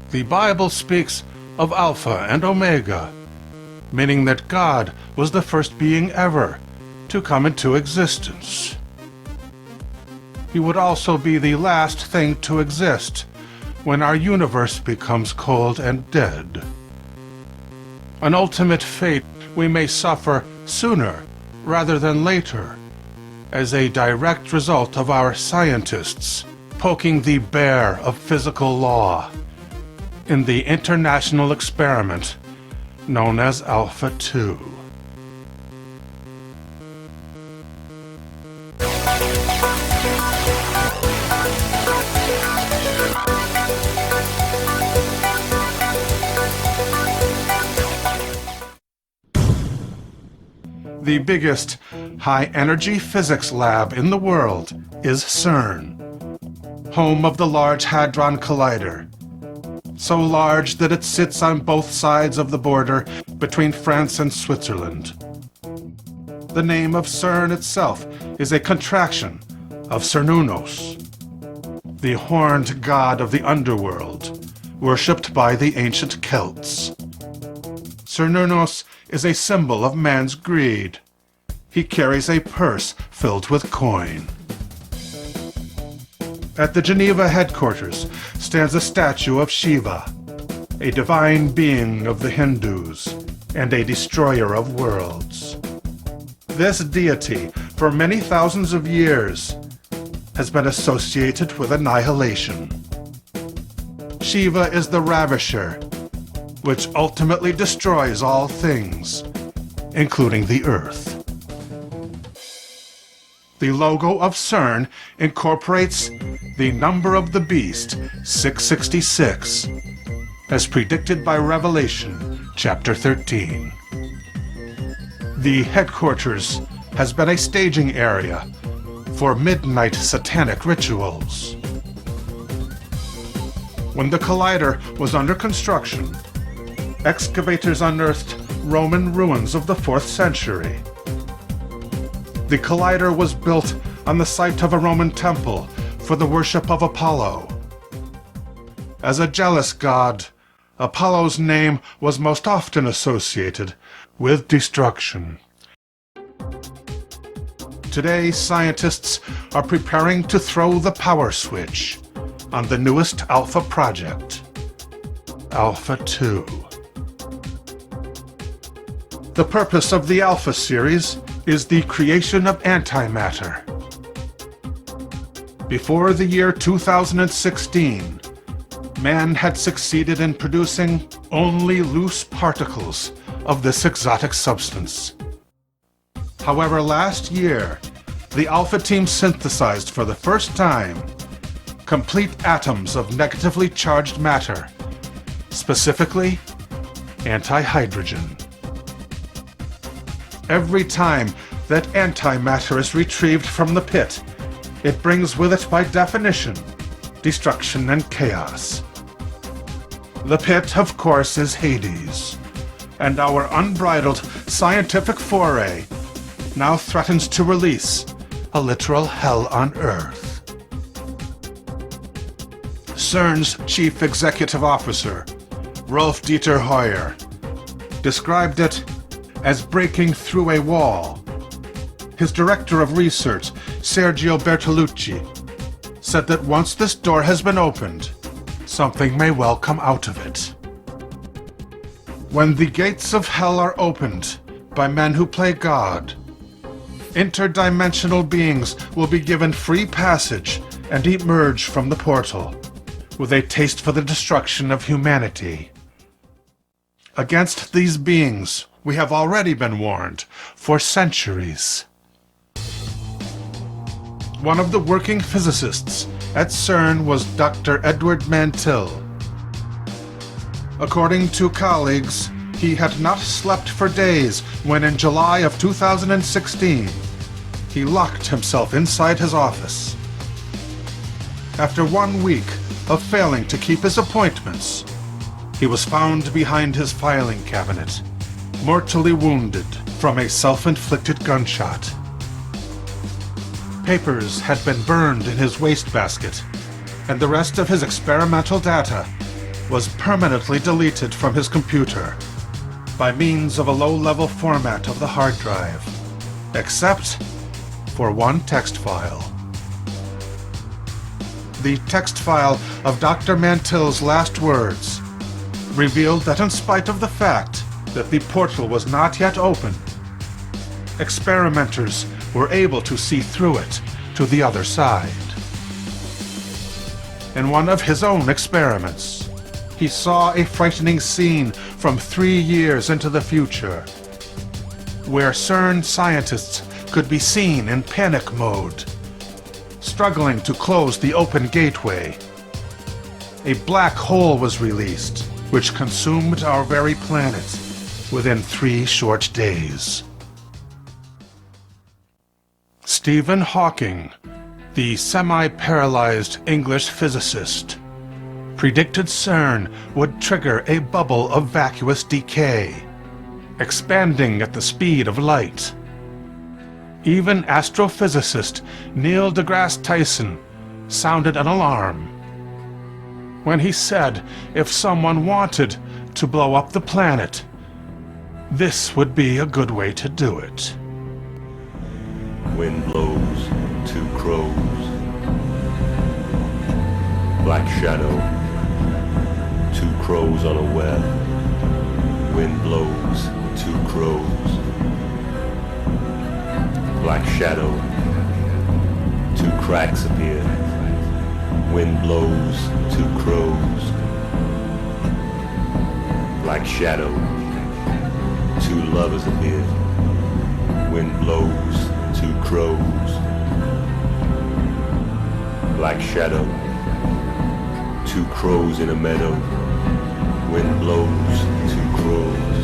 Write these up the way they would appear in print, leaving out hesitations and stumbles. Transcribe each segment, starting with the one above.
The Bible speaks of Alpha and Omega, meaning that God was the first being ever to come into existence. He would also be the last thing to exist when our universe becomes cold and dead. An ultimate fate we may suffer sooner rather than later, as a direct result of our scientists poking the bear of physical law in the international experiment known as Alpha 2. The biggest high-energy physics lab in the world is Cern, home of the Large Hadron Collider, so large that it sits on both sides of the border between France and Switzerland. The name of Cern itself is a contraction of Cernunnos, the horned god of the underworld, worshipped by the ancient Celts. Cernunnos is a symbol of man's greed. He carries a purse filled with coin. At the Geneva headquarters stands a statue of Shiva, a divine being of the Hindus and a destroyer of worlds. This deity, for many thousands of years, has been associated with annihilation. Shiva is the ravisher, which ultimately destroys all things, including the Earth. The logo of Cern incorporates the number of the beast, 666, as predicted by Revelation, chapter 13. The headquarters has been a staging area for midnight satanic rituals. When the Collider was under construction, excavators unearthed Roman ruins of the 4th century. The Collider was built on the site of a Roman temple for the worship of Apollo. As a jealous god, Apollo's name was most often associated with destruction. Today, scientists are preparing to throw the power switch on the newest Alpha project, Alpha 2. The purpose of the Alpha series is the creation of antimatter. Before the year 2016, man had succeeded in producing only loose particles of this exotic substance. However, last year, the Alpha team synthesized for the first time complete atoms of negatively charged matter, specifically antihydrogen. Every time that antimatter is retrieved from the pit, it brings with it, by definition, destruction and chaos. The pit, of course, is Hades, and our unbridled scientific foray now threatens to release a literal hell on Earth. Cern's chief executive officer, Rolf Dieter Hoyer, described it as breaking through a wall. His director of research, Sergio Bertolucci, said that once this door has been opened, something may well come out of it. When the gates of hell are opened by men who play God, interdimensional beings will be given free passage and emerge from the portal, with a taste for the destruction of humanity. Against these beings, we have already been warned for centuries. One of the working physicists at Cern was Dr. Edward Mantil. According to colleagues, he had not slept for days when in July of 2016, he locked himself inside his office. After 1 week of failing to keep his appointments, he was found behind his filing cabinet, mortally wounded from a self-inflicted gunshot. Papers had been burned in his wastebasket, and the rest of his experimental data was permanently deleted from his computer by means of a low-level format of the hard drive, except for one text file. The text file of Dr. Mantill's last words revealed that in spite of the fact that the portal was not yet open, experimenters were able to see through it to the other side. In one of his own experiments, he saw a frightening scene from 3 years into the future, where Cern scientists could be seen in panic mode, struggling to close the open gateway. A black hole was released, which consumed our very planet within 3 short days. Stephen Hawking, the semi-paralyzed English physicist, predicted Cern would trigger a bubble of vacuous decay, expanding at the speed of light. Even astrophysicist Neil deGrasse Tyson sounded an alarm when he said if someone wanted to blow up the planet, this would be a good way to do it. Wind blows, 2 crows. Black shadow, 2 crows on a web. Wind blows, 2 crows. Black shadow, 2 cracks appear. Wind blows, 2 crows. Black shadow, 2 lovers appear. Wind blows, 2 crows. Black shadow, 2 crows in a meadow. Wind blows, 2 crows.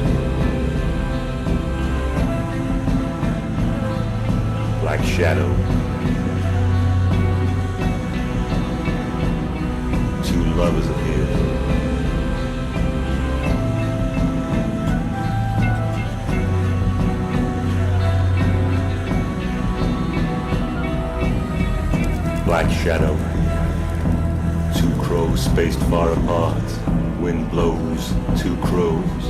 Black shadow, 2 lovers appear. Black shadow, 2 crows spaced far apart. Wind blows, 2 crows.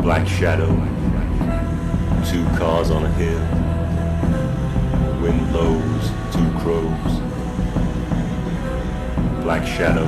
Black shadow, 2 cars on a hill. Wind blows, 2 crows. Black shadow,